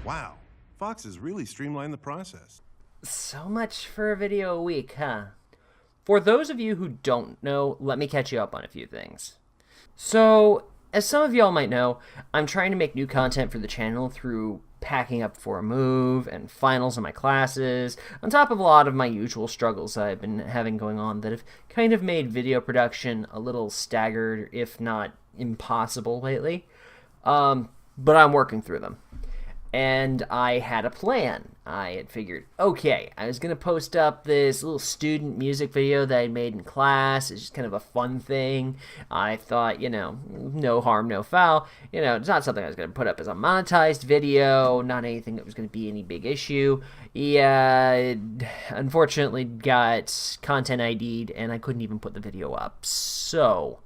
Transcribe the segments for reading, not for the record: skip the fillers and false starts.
Wow, Fox has really streamlined the process. So much for a video a week, huh? For those of you who don't know, let me catch you up on a few things. So, as some of y'all might know, I'm trying to make new content for the channel through packing up for a move and finals in my classes, on top of a lot of my usual struggles I've been having going on that have kind of made video production a little staggered, if not impossible lately. But I'm working through them. And I had a plan. I had figured, okay, I was going to post up this little student music video that I made in class. It's just kind of a fun thing. I thought, no harm, no foul. It's not something I was going to put up as a monetized video, not anything that was going to be any big issue. Yeah, it unfortunately got content ID'd, and I couldn't even put the video up. So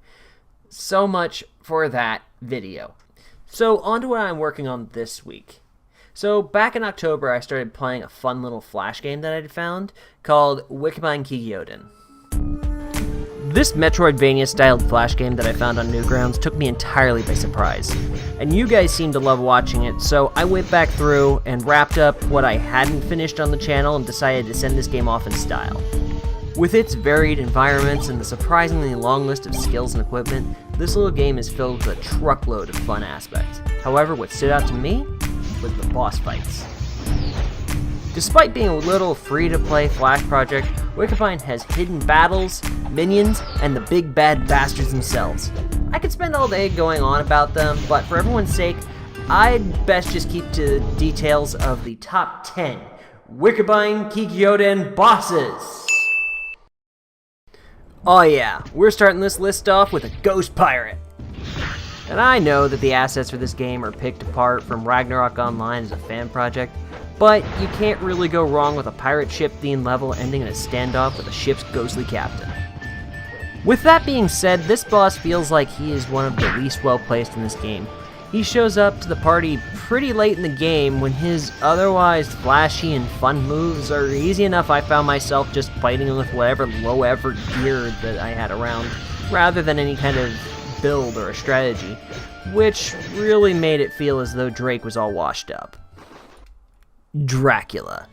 much for that video. So, on to what I'm working on this week. So, back in October, I started playing a fun little Flash game that I'd found called Wickebine Kigyouden. This Metroidvania-styled Flash game that I found on Newgrounds took me entirely by surprise. And you guys seem to love watching it, so I went back through and wrapped up what I hadn't finished on the channel and decided to send this game off in style. With its varied environments and the surprisingly long list of skills and equipment, this little game is filled with a truckload of fun aspects. However, what stood out to me was the boss fights. Despite being a little free-to-play Flash project, Wickebine has hidden battles, minions, and the big bad bastards themselves. I could spend all day going on about them, but for everyone's sake, I'd best just keep to the details of the top 10 Wickebine Kigyouden bosses. Oh yeah, we're starting this list off with a ghost pirate. And I know that the assets for this game are picked apart from Ragnarok Online as a fan project, but you can't really go wrong with a pirate ship themed level ending in a standoff with a ship's ghostly captain. With that being said, this boss feels like he is one of the least well placed in this game. He shows up to the party pretty late in the game when his otherwise flashy and fun moves are easy enough. I found myself just fighting with whatever low effort gear that I had around, rather than any kind of build or a strategy, which really made it feel as though Drake was all washed up. Dracula.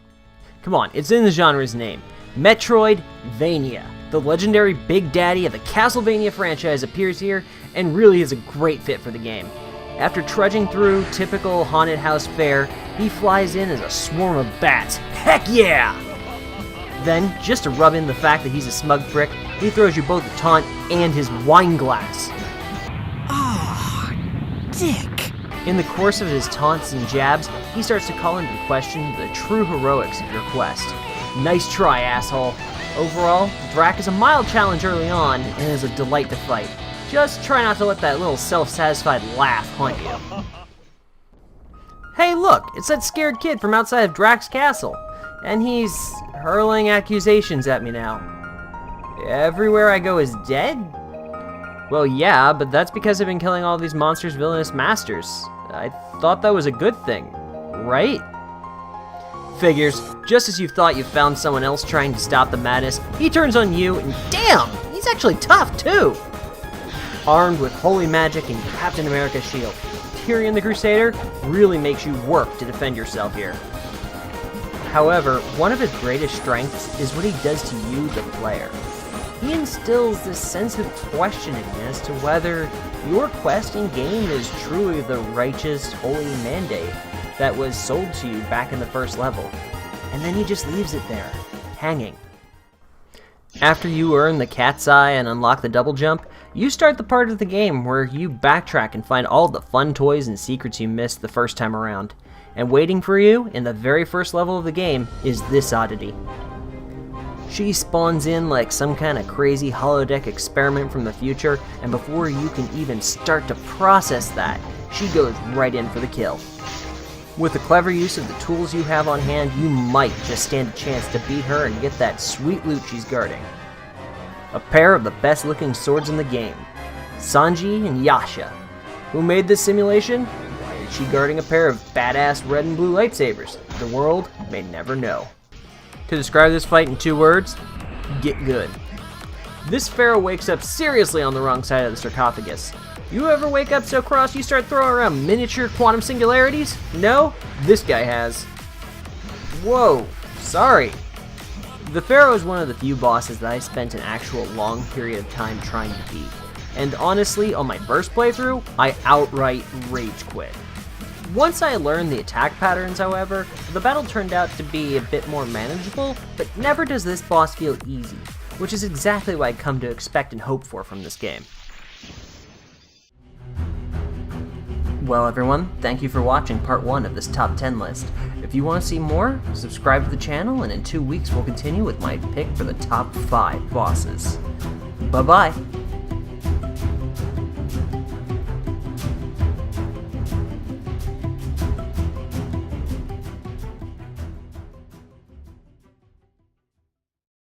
Come on, it's in the genre's name. Metroidvania. The legendary Big Daddy of the Castlevania franchise appears here and really is a great fit for the game. After trudging through typical haunted house fare, he flies in as a swarm of bats. Heck yeah! Then, just to rub in the fact that he's a smug prick, he throws you both a taunt and his wine glass. Ah, dick. In the course of his taunts and jabs, he starts to call into question the true heroics of your quest. Nice try, asshole. Overall, Drac is a mild challenge early on and is a delight to fight. Just try not to let that little self-satisfied laugh haunt you. Hey look, it's that scared kid from outside of Drac's castle. And he's hurling accusations at me now. Everywhere I go is dead? Well yeah, but that's because I've been killing all these monsters' villainous masters. I thought that was a good thing, right? Figures, just as you thought you found someone else trying to stop the madness, he turns on you and damn, he's actually tough too! Armed with holy magic and Captain America's shield, Tyrion the Crusader really makes you work to defend yourself here. However, one of his greatest strengths is what he does to you, the player. He instills this sense of questioning as to whether your quest in game is truly the righteous, holy mandate that was sold to you back in the first level, and then he just leaves it there, hanging. After you earn the cat's eye and unlock the double jump, you start the part of the game where you backtrack and find all the fun toys and secrets you missed the first time around. And waiting for you in the very first level of the game is this oddity. She spawns in like some kind of crazy holodeck experiment from the future, and before you can even start to process that, she goes right in for the kill. With the clever use of the tools you have on hand, you might just stand a chance to beat her and get that sweet loot she's guarding. A pair of the best looking swords in the game, Sanji and Yasha. Who made this simulation? Why is she guarding a pair of badass red and blue lightsabers? The world may never know. To describe this fight in 2 words, get good. This pharaoh wakes up seriously on the wrong side of the sarcophagus. You ever wake up so cross you start throwing around miniature quantum singularities? No? This guy has. Whoa, sorry. The Pharaoh is one of the few bosses that I spent an actual long period of time trying to beat. And honestly, on my first playthrough, I outright rage quit. Once I learned the attack patterns, however, the battle turned out to be a bit more manageable, but never does this boss feel easy, which is exactly what I'd come to expect and hope for from this game. Well everyone, thank you for watching part 1 of this top 10 list. If you want to see more, subscribe to the channel, and in 2 weeks we'll continue with my pick for the top 5 bosses. Bye bye!